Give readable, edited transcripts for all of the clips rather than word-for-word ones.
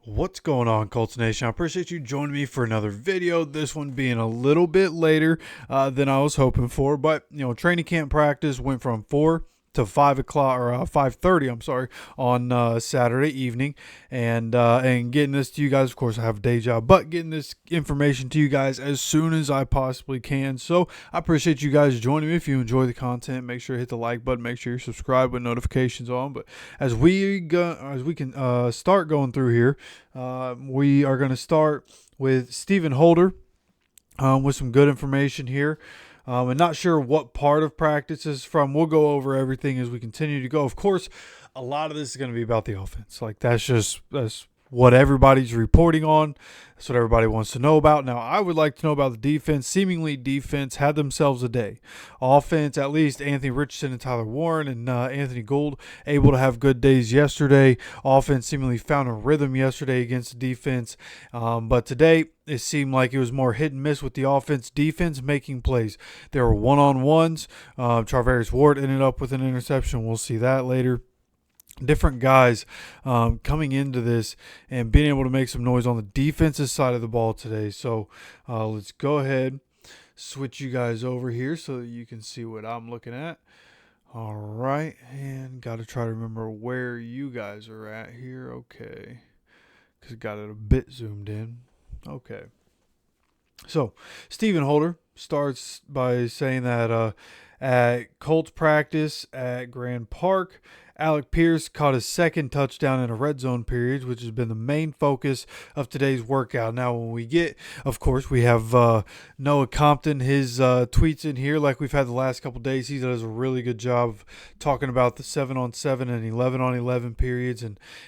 What's going on, Colts Nation? I appreciate you joining me for another video. This one being a little bit later than I was hoping for, but training camp practice went from 4 to 5 o'clock or 5:30. I'm sorry, on Saturday evening, and getting this to you guys. Of course, I have a day job, but getting this information to you guys as soon as I possibly can. So I appreciate you guys joining me. If you enjoy the content, make sure to hit the like button. Make sure you're subscribed with notifications on. But as we can start going through here. We are going to start with Stephen Holder with some good information here. And not sure what part of practice is from. We'll go over everything as we continue to go. Of course, a lot of this is going to be about the offense. That's what everybody's reporting on. That's what everybody wants to know about. Now, I would like to know about the defense. Seemingly, defense had themselves a day. Offense, at least Anthony Richardson and Tyler Warren and Anthony Gould, able to have good days yesterday. Offense seemingly found a rhythm yesterday against the defense. But today, it seemed like it was more hit and miss with the offense. Defense making plays. There were one-on-ones. Charvarius Ward ended up with an interception. We'll see that later. Different guys coming into this and being able to make some noise on the defensive side of the ball today. So let's go ahead, switch you guys over here so that you can see what I'm looking at. All right, and got to try to remember where you guys are at here. Okay, because got it a bit zoomed in. Okay. So Stephen Holder starts by saying that at Colts practice at Grand Park, Alec Pierce caught his second touchdown in a red zone period, which has been the main focus of today's workout. Now, when we get, of course, we have Noah Compton, his tweets in here like we've had the last couple days. He does a really good job of talking about the 7-on-7 and 11-on-11 periods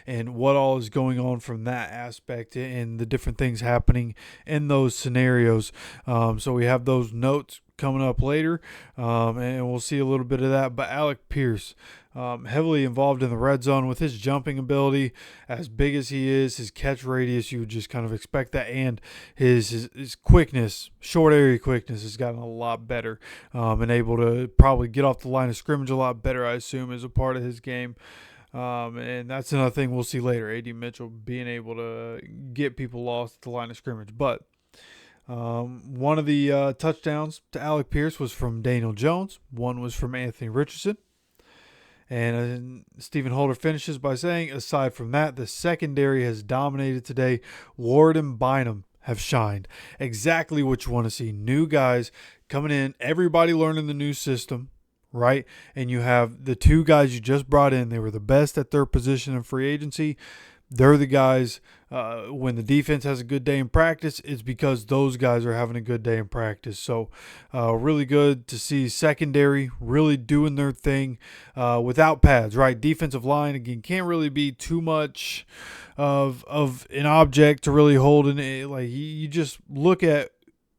and what all is going on from that aspect and the different things happening in those scenarios. So we have those notes coming up later, and we'll see a little bit of that. But Alec Pierce, heavily involved in the red zone with his jumping ability, as big as he is, his catch radius, you would just kind of expect that, and his quickness, short area quickness, has gotten a lot better, and able to probably get off the line of scrimmage a lot better, I assume, as a part of his game. And that's another thing we'll see later. A.D. Mitchell being able to get people lost at the line of scrimmage, but one of the touchdowns to Alec Pierce was from Daniel Jones. One was from Anthony Richardson. And Stephen Holder finishes by saying, aside from that, the secondary has dominated today. Ward and Bynum have shined. Exactly what you want to see. New guys coming in, everybody learning the new system, right? And you have the two guys you just brought in. They were the best at their position in free agency. They're the guys, when the defense has a good day in practice, it's because those guys are having a good day in practice. So really good to see secondary really doing their thing without pads, right? Defensive line, again, can't really be too much of an object to really hold in it. Like you just look at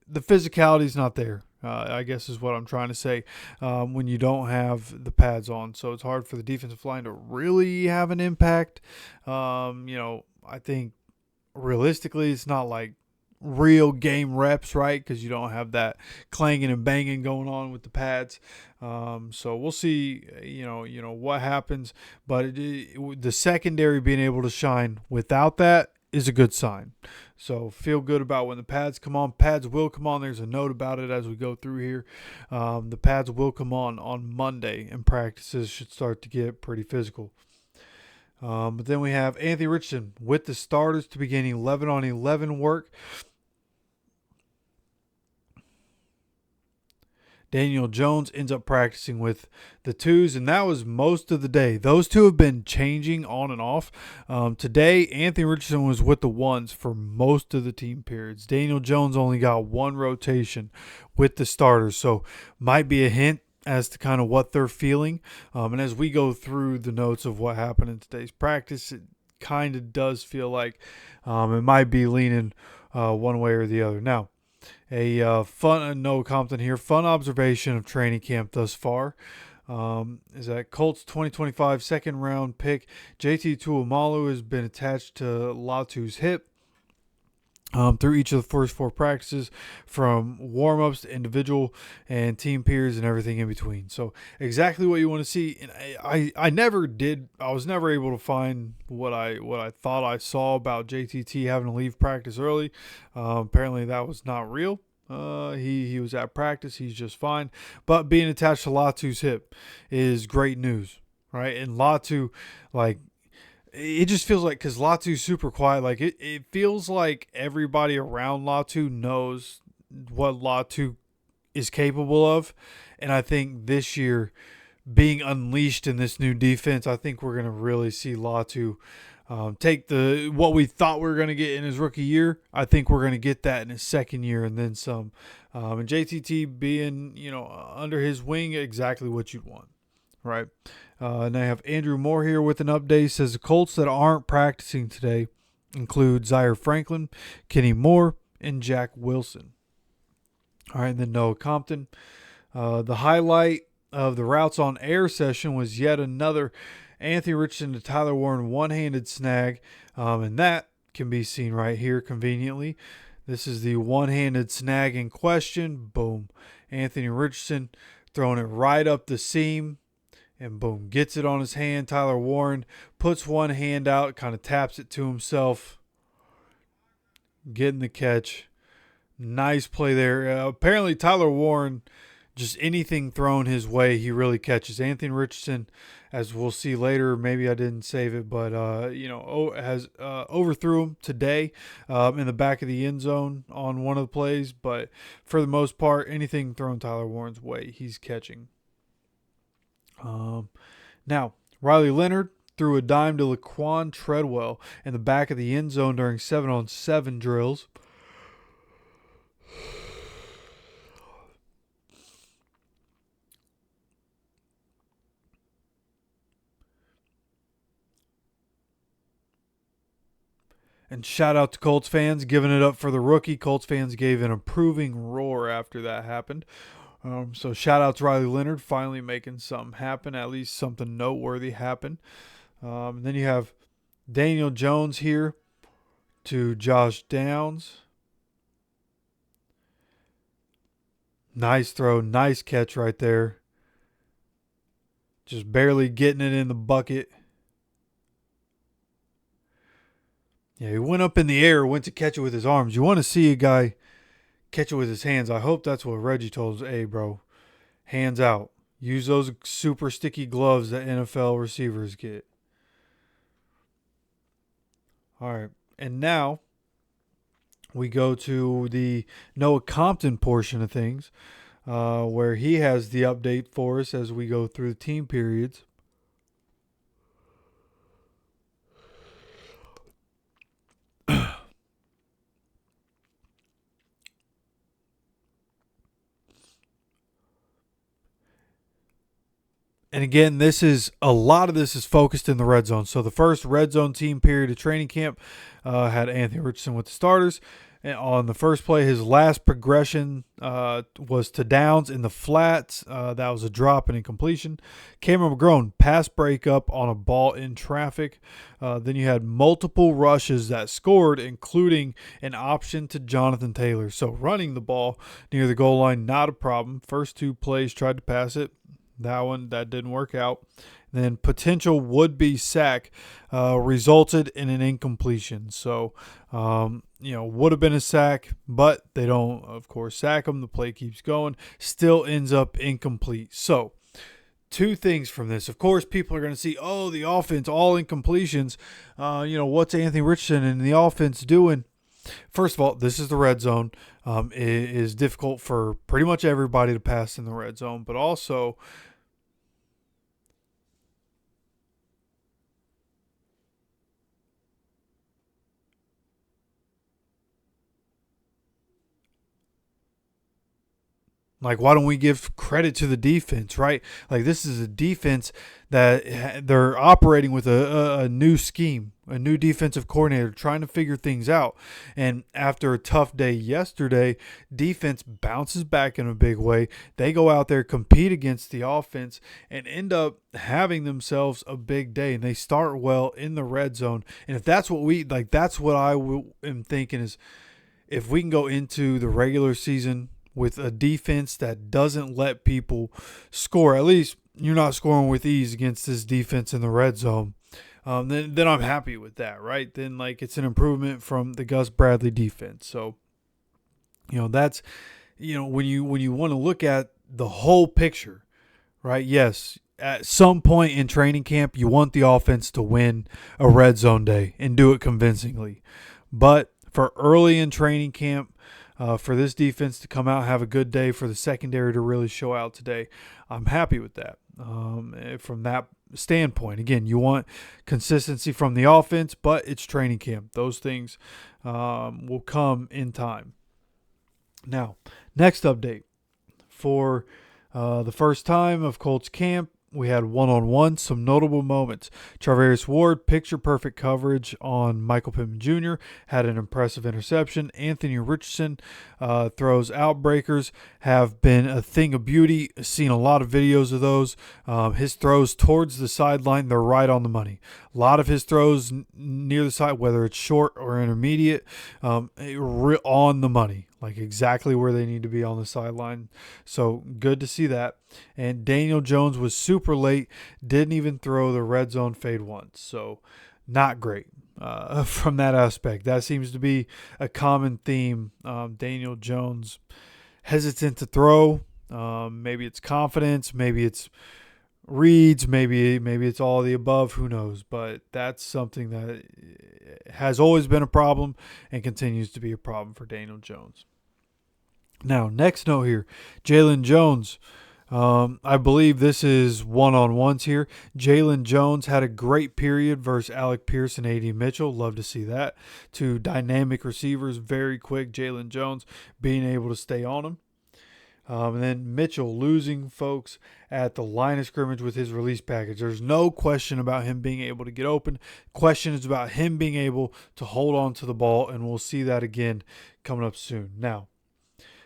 the physicality's not there. I guess is what I'm trying to say when you don't have the pads on. So it's hard for the defensive line to really have an impact. I think realistically it's not like real game reps, right? Because you don't have that clanging and banging going on with the pads. So we'll see, what happens. But the secondary being able to shine without that is a good sign. So feel good about when the pads come on. Pads will come on. There's a note about it as we go through here. The pads will come on Monday, and practices should start to get pretty physical. But then we have Anthony Richardson with the starters to begin 11-on-11 work. Daniel Jones ends up practicing with the twos, and that was most of the day. Those two have been changing on and off. Today, Anthony Richardson was with the ones for most of the team periods. Daniel Jones only got one rotation with the starters, so might be a hint as to kind of what they're feeling. And as we go through the notes of what happened in today's practice, it kind of does feel like it might be leaning one way or the other. Now, Noah Compton here, fun observation of training camp thus far is that Colts 2025 second round pick JT Tuimalu has been attached to Latu's hip. through each of the first 4 practices, from warm-ups to individual and team periods and everything in between. So exactly what you want to see. And I never did. I was never able to find what I thought I saw about JTT having to leave practice early. Apparently that was not real. He was at practice. He's just fine. But being attached to Latu's hip is great news, right? And Latu, like, it just feels like, because Latu's super quiet, like it feels like everybody around Latu knows what Latu is capable of. And I think this year, being unleashed in this new defense, I think we're going to really see Latu take what we thought we were going to get in his rookie year. I think we're going to get that in his second year and then some. And JTT being, under his wing, exactly what you'd want. Right. And I have Andrew Moore here with an update. He says the Colts that aren't practicing today include Zaire Franklin, Kenny Moore, and Jack Wilson. All right, and then Noah Compton. The highlight of the routes on air session was yet another Anthony Richardson to Tyler Warren one-handed snag, and that can be seen right here conveniently. This is the one-handed snag in question. Boom. Anthony Richardson throwing it right up the seam. And boom, gets it on his hand. Tyler Warren puts one hand out, kind of taps it to himself, getting the catch. Nice play there. Apparently, Tyler Warren, just anything thrown his way, he really catches. Anthony Richardson, as we'll see later, maybe I didn't save it, but has overthrew him today in the back of the end zone on one of the plays. But for the most part, anything thrown Tyler Warren's way, he's catching. Now, Riley Leonard threw a dime to Laquan Treadwell in the back of the end zone during 7-on-7 drills. And shout out to Colts fans giving it up for the rookie. Colts fans gave an approving roar after that happened. So shout out to Riley Leonard finally making something happen, at least something noteworthy happen. Then you have Daniel Jones here to Josh Downs. Nice throw, nice catch right there. Just barely getting it in the bucket. Yeah, he went up in the air, went to catch it with his arms. You want to see a guy catch it with his hands. I hope that's what Reggie told us. Hey, bro, hands out. Use those super sticky gloves that NFL receivers get. All right. And now we go to the Noah Compton portion of things, where he has the update for us as we go through the team periods. And again, a lot of this is focused in the red zone. So the first red zone team period of training camp had Anthony Richardson with the starters. And on the first play, his last progression was to Downs in the flats. That was a drop and incompletion. Cameron McGrone, pass breakup on a ball in traffic. Then you had multiple rushes that scored, including an option to Jonathan Taylor. So running the ball near the goal line, not a problem. First 2 plays, tried to pass it. That didn't work out. Then potential would-be sack resulted in an incompletion. So, would have been a sack, but they don't, of course, sack him. The play keeps going. Still ends up incomplete. So, 2 things from this. Of course, people are going to see, the offense, all incompletions. What's Anthony Richardson and the offense doing? First of all, this is the red zone. It is difficult for pretty much everybody to pass in the red zone, but also why don't we give credit to the defense, right? Like, this is a defense that they're operating with a new scheme, a new defensive coordinator, trying to figure things out. And after a tough day yesterday, defense bounces back in a big way. They go out there, compete against the offense, and end up having themselves a big day. And they start well in the red zone. And if that's what that's what I am thinking is, if we can go into the regular season with a defense that doesn't let people score, at least you're not scoring with ease against this defense in the red zone, then I'm happy with that, right? Then it's an improvement from the Gus Bradley defense. So, that's, when you want to look at the whole picture, right? Yes, at some point in training camp, you want the offense to win a red zone day and do it convincingly. But for early in training camp, for this defense to come out, have a good day, for the secondary to really show out today, I'm happy with that. From that standpoint, again, you want consistency from the offense, but it's training camp. Those things will come in time. Now, next update. For the first time of Colts camp, we had one-on-one, some notable moments. Charvarius Ward, picture-perfect coverage on Michael Pittman Jr., had an impressive interception. Anthony Richardson throws outbreakers, have been a thing of beauty. Seen a lot of videos of those. His throws towards the sideline, they're right on the money. A lot of his throws near the side, whether it's short or intermediate, on the money. Exactly where they need to be on the sideline. So good to see that. And Daniel Jones was super late. Didn't even throw the red zone fade once. So not great from that aspect. That seems to be a common theme. Daniel Jones hesitant to throw. Maybe it's confidence. Maybe it's reads. Maybe it's all of the above. Who knows? But that's something that has always been a problem and continues to be a problem for Daniel Jones. Now, next note here, Jalen Jones. I believe this is one-on-ones here. Jalen Jones had a great period versus Alec Pierce and A.D. Mitchell. Love to see that. Two dynamic receivers, very quick. Jalen Jones being able to stay on him. And then Mitchell losing folks at the line of scrimmage with his release package. There's no question about him being able to get open. Question is about him being able to hold on to the ball, and we'll see that again coming up soon. Now,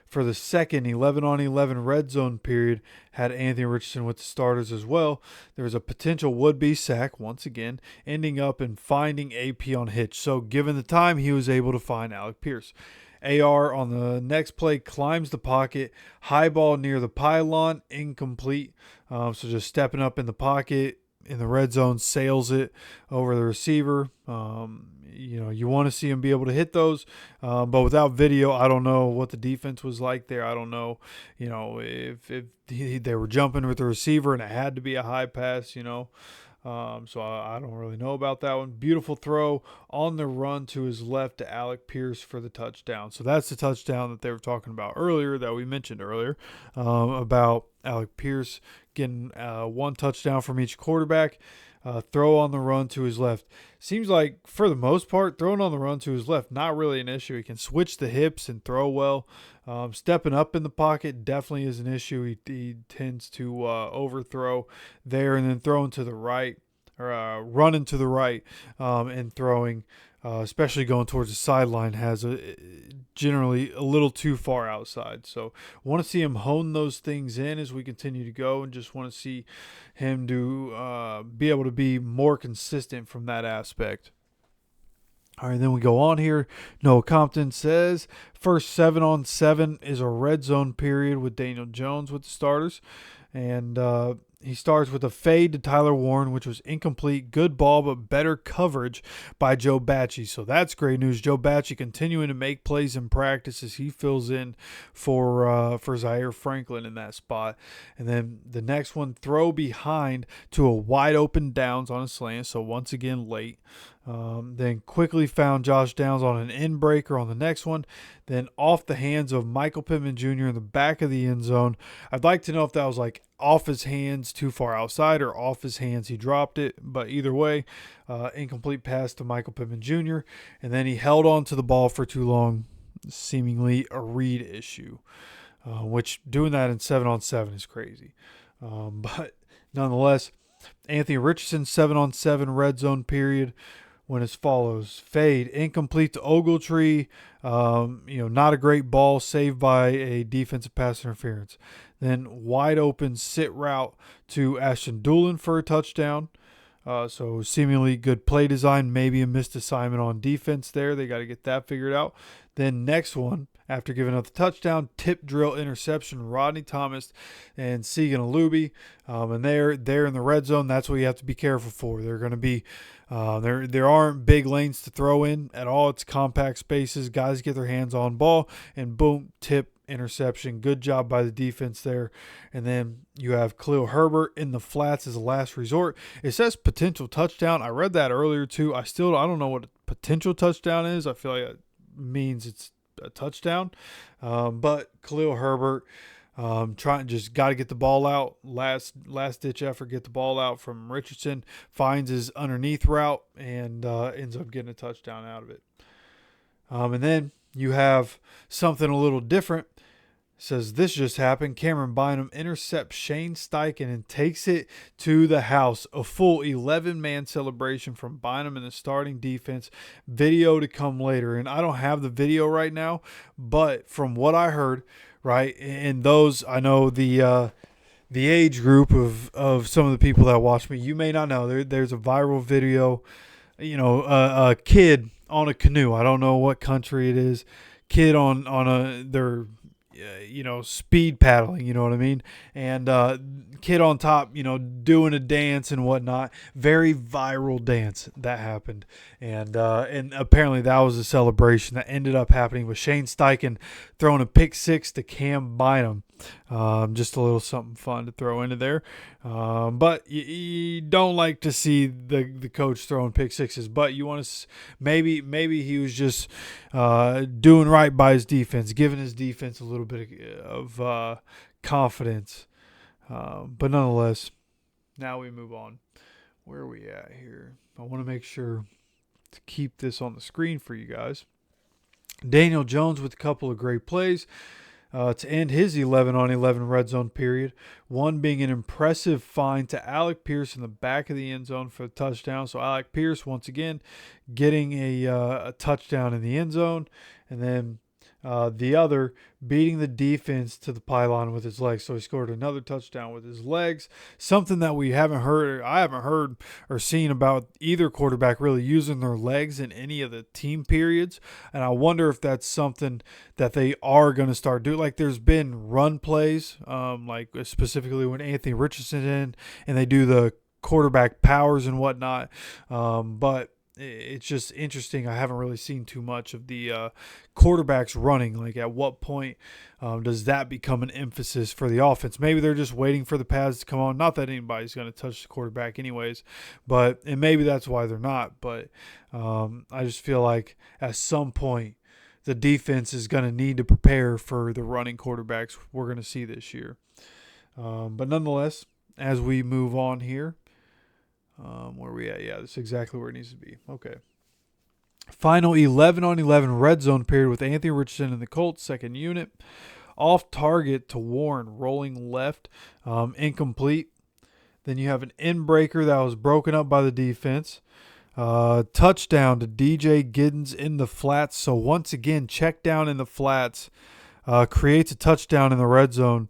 for the second 11-on-11 red zone period, had Anthony Richardson with the starters as well. There was a potential would-be sack, once again, ending up in finding AP on hitch. So given the time, he was able to find Alec Pierce. AR on the next play climbs the pocket, high ball near the pylon, incomplete. So just stepping up in the pocket in the red zone, sails it over the receiver. You want to see him be able to hit those, but without video, I don't know what the defense was like there. I don't know, if they were jumping with the receiver and it had to be a high pass, So I don't really know about that one. Beautiful throw on the run to his left to Alec Pierce for the touchdown. So that's the touchdown that they were talking about earlier, that we mentioned earlier, about Alec Pierce getting one touchdown from each quarterback. Throw on the run to his left. Seems like, for the most part, throwing on the run to his left, not really an issue. He can switch the hips and throw well. Stepping up in the pocket definitely is an issue. He tends to overthrow there, and then throwing to the right, or running to the right and throwing, especially going towards the sideline, has generally a little too far outside. So want to see him hone those things in as we continue to go, and just want to see him be able to be more consistent from that aspect. All right, then we go on here. Noah Compton says, first 7-on-7 is a red zone period with Daniel Jones with the starters. And he starts with a fade to Tyler Warren, which was incomplete. Good ball, but better coverage by Joe Bachie. So that's great news. Joe Bachie continuing to make plays in practice as he fills in for Zaire Franklin in that spot. And then the next one, throw behind to a wide open Downs on a slant. So once again, late. Then quickly found Josh Downs on an end breaker on the next one. Then off the hands of Michael Pittman Jr. in the back of the end zone. I'd like to know if that was off his hands too far outside, or off his hands he dropped it. But either way, incomplete pass to Michael Pittman Jr. And then he held on to the ball for too long, seemingly a read issue, which doing that in 7-on-7 is crazy. But nonetheless, Anthony Richardson 7-on-7 red zone period went as follows. Fade, incomplete to Ogletree. Not a great ball, saved by a defensive pass interference. Then wide open sit route to Ashton Doolin for a touchdown. So seemingly good play design, maybe a missed assignment on defense there. They got to get that figured out. Then next one, after giving up the touchdown, tip drill interception, Rodney Thomas and Segan Alubi. And they're in the red zone. That's what you have to be careful for. They're going to be there aren't big lanes to throw in at all. It's compact spaces. Guys get their hands on ball, and boom, tip, interception. Good job by the defense there. And then you have Khalil Herbert in the flats as a last resort. It says potential touchdown. I read that earlier too. I don't know what a potential touchdown is. I feel like it means it's a touchdown. But Khalil Herbert just got to get the ball out. Last ditch effort, get the ball out from Richardson. Finds his underneath route and ends up getting a touchdown out of it. And then you have something a little different. It says this just happened. Cameron Bynum intercepts Shane Steichen and takes it to the house. A full 11-man celebration from Bynum and the starting defense. Video to come later. And I don't have the video right now, but from what I heard, right, and those, I know the age group of some of the people that watch me, you may not know, there's a viral video, a kid on a canoe. I don't know what country it is. Kid on their speed paddling, you know what I mean? And kid on top, doing a dance and whatnot. Very viral dance that happened. And apparently that was a celebration that ended up happening with Shane Steichen throwing a pick six to Cam Bynum. Just a little something fun to throw into there. But you don't like to see the coach throwing pick sixes, but you want to maybe he was just doing right by his defense, giving his defense a little bit of confidence. But nonetheless, now we move on. Where are we at here? I want to make sure to keep this on the screen for you guys. Daniel Jones with a couple of great plays. To end his 11-on-11 red zone period. One being an impressive find to Alec Pierce in the back of the end zone for the touchdown. So Alec Pierce, once again, getting a touchdown in the end zone. And then the other beating the defense to the pylon with his legs. So he scored another touchdown with his legs. Something that I haven't heard or seen about either quarterback really using their legs in any of the team periods. And I wonder if that's something that they are going to start doing. Like there's been run plays, like specifically when Anthony Richardson in and they do the quarterback powers and whatnot. But it's just interesting. I haven't really seen too much of the quarterbacks running. Like at what point does that become an emphasis for the offense? Maybe they're just waiting for the pads to come on. Not that anybody's going to touch the quarterback anyways, and maybe that's why they're not. But I just feel like at some point the defense is going to need to prepare for the running quarterbacks we're going to see this year. But nonetheless, as we move on here, where are we at? Yeah, that's exactly where it needs to be. Okay. Final 11-on-11 red zone period with Anthony Richardson and the Colts, second unit. Off target to Warren, rolling left, incomplete. Then you have an in breaker that was broken up by the defense. Touchdown to DJ Giddens in the flats. So once again, check down in the flats. Creates a touchdown in the red zone.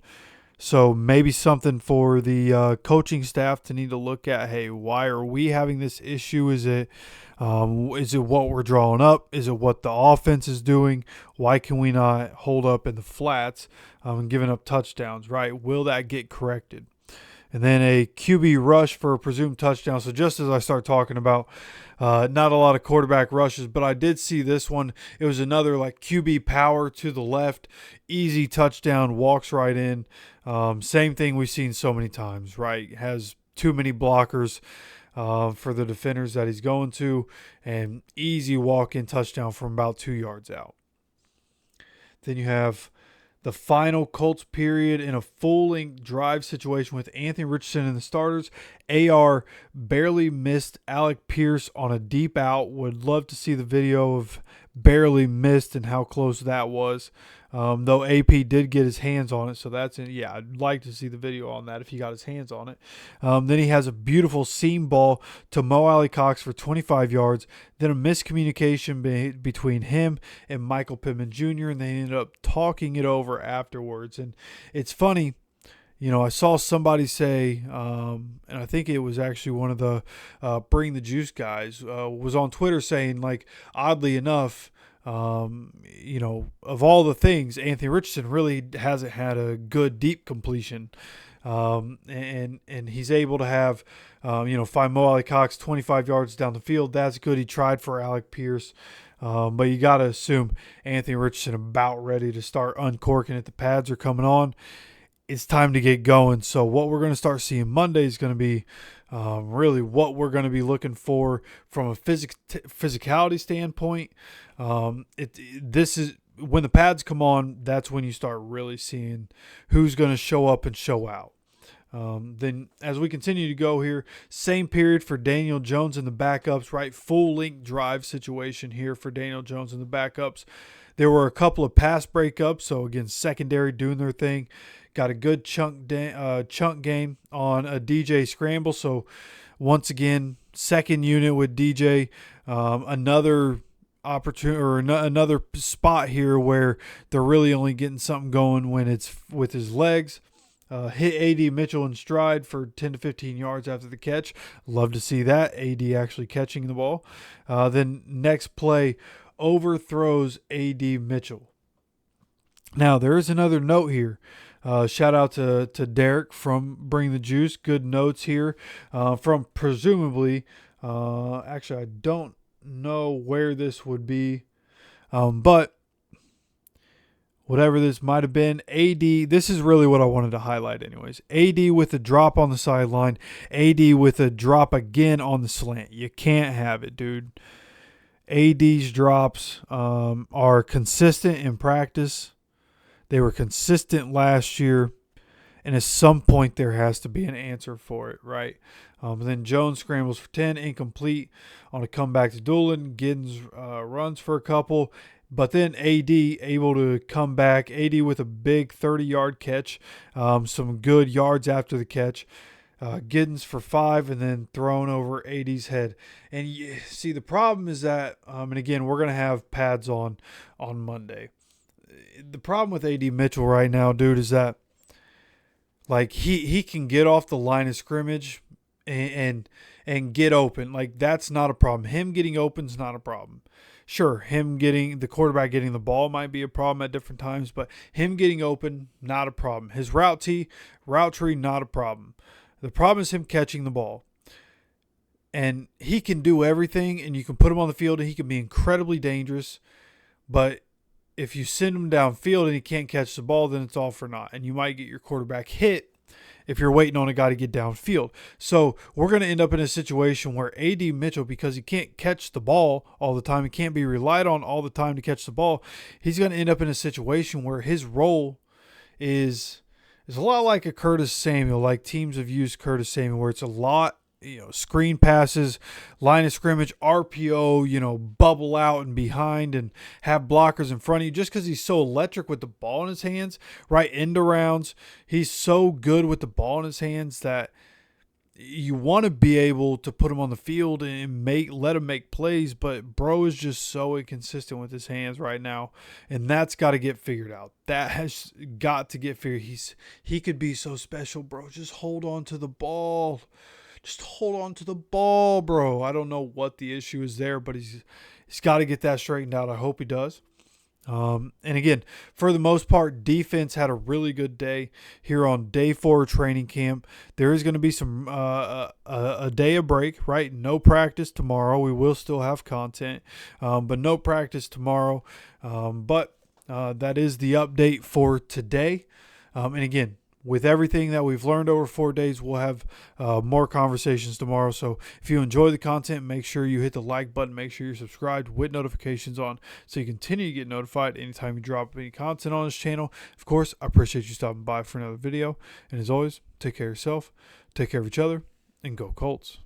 So maybe something for the coaching staff to need to look at. Hey, why are we having this issue? Is it what we're drawing up? Is it what the offense is doing? Why can we not hold up in the flats and giving up touchdowns, right? Will that get corrected? And then a QB rush for a presumed touchdown. So just as I start talking about not a lot of quarterback rushes, but I did see this one. It was another like QB power to the left, easy touchdown, walks right in. Same thing we've seen so many times, right? Has too many blockers for the defenders that he's going to, and easy walk-in touchdown from about 2 yards out. Then you have the final Colts period in a full-length drive situation with Anthony Richardson and the starters. AR barely missed Alec Pierce on a deep out. Would love to see the video of barely missed and how close that was. Though AP did get his hands on it, so I'd like to see the video on that if he got his hands on it. Then he has a beautiful seam ball to Mo Alley Cox for 25 yards. Then a miscommunication between him and Michael Pittman Jr., and they ended up talking it over afterwards. And it's funny, I saw somebody say, and I think it was actually one of the Bring the Juice guys, was on Twitter saying, like, oddly enough, of all the things, Anthony Richardson really hasn't had a good deep completion. And he's able to have, find Mo Alley Cox 25 yards down the field. That's good. He tried for Alec Pierce. But you got to assume Anthony Richardson about ready to start uncorking it. The pads are coming on. It's time to get going. So what we're going to start seeing Monday is going to be really what we're going to be looking for from a physicality standpoint. This is when the pads come on. That's when you start really seeing who's going to show up and show out. Then as we continue to go here, same period for Daniel Jones and the backups, right? Full length drive situation here for Daniel Jones and the backups. There were a couple of pass breakups, so again, secondary doing their thing. Got a good chunk game on a DJ scramble. So once again, second unit with DJ. Another opportunity or another spot here where they're really only getting something going when it's with his legs. Hit A.D. Mitchell in stride for 10 to 15 yards after the catch. Love to see that. A.D. actually catching the ball. Then next play, overthrows A.D. Mitchell. Now, there is another note here. Shout out to Derek from Bring the Juice. Good notes here from presumably, actually, I don't know where this would be, but whatever this might have been, AD, this is really what I wanted to highlight anyways. AD with a drop on the sideline, AD with a drop again on the slant. You can't have it, dude. AD's drops are consistent in practice. They were consistent last year. And at some point there has to be an answer for it, right? Then Jones scrambles for 10, incomplete on a comeback to Doolin. Giddens runs for a couple. But then AD able to come back. AD with a big 30-yard catch. Some good yards after the catch. Giddens for 5 and then thrown over AD's head. And you see, the problem is that, and again, we're going to have pads on Monday. The problem with AD Mitchell right now, dude, is that like he can get off the line of scrimmage and get open. Like, that's not a problem. Him getting open is not a problem. Sure, the quarterback getting the ball might be a problem at different times, but him getting open, not a problem. His route tree, not a problem. The problem is him catching the ball. And he can do everything, and you can put him on the field, and he can be incredibly dangerous. But if you send him downfield and he can't catch the ball, then it's all for naught. And you might get your quarterback hit if you're waiting on a guy to get downfield. So we're going to end up in a situation where A.D. Mitchell, because he can't catch the ball all the time, he can't be relied on all the time to catch the ball, he's going to end up in a situation where his role is a lot like a Curtis Samuel, like teams have used Curtis Samuel, where it's a lot, screen passes, line of scrimmage, RPO, bubble out and behind and have blockers in front of you, just because he's so electric with the ball in his hands, right? End arounds. He's so good with the ball in his hands that you want to be able to put him on the field and let him make plays, but bro is just so inconsistent with his hands right now, and that's got to get figured out. That has got to get figured. He could be so special, bro. Just hold on to the ball. Just hold on to the ball, bro. I don't know what the issue is there, but he's got to get that straightened out. I hope he does. And again, for the most part, defense had a really good day here on day 4 of training camp. There is going to be some a day of break, right? No practice tomorrow. We will still have content, but no practice tomorrow. But that is the update for today. And again, with everything that we've learned over 4 days, we'll have more conversations tomorrow. So if you enjoy the content, make sure you hit the like button. Make sure you're subscribed with notifications on so you continue to get notified anytime we drop any content on this channel. Of course, I appreciate you stopping by for another video. And as always, take care of yourself, take care of each other, and go Colts.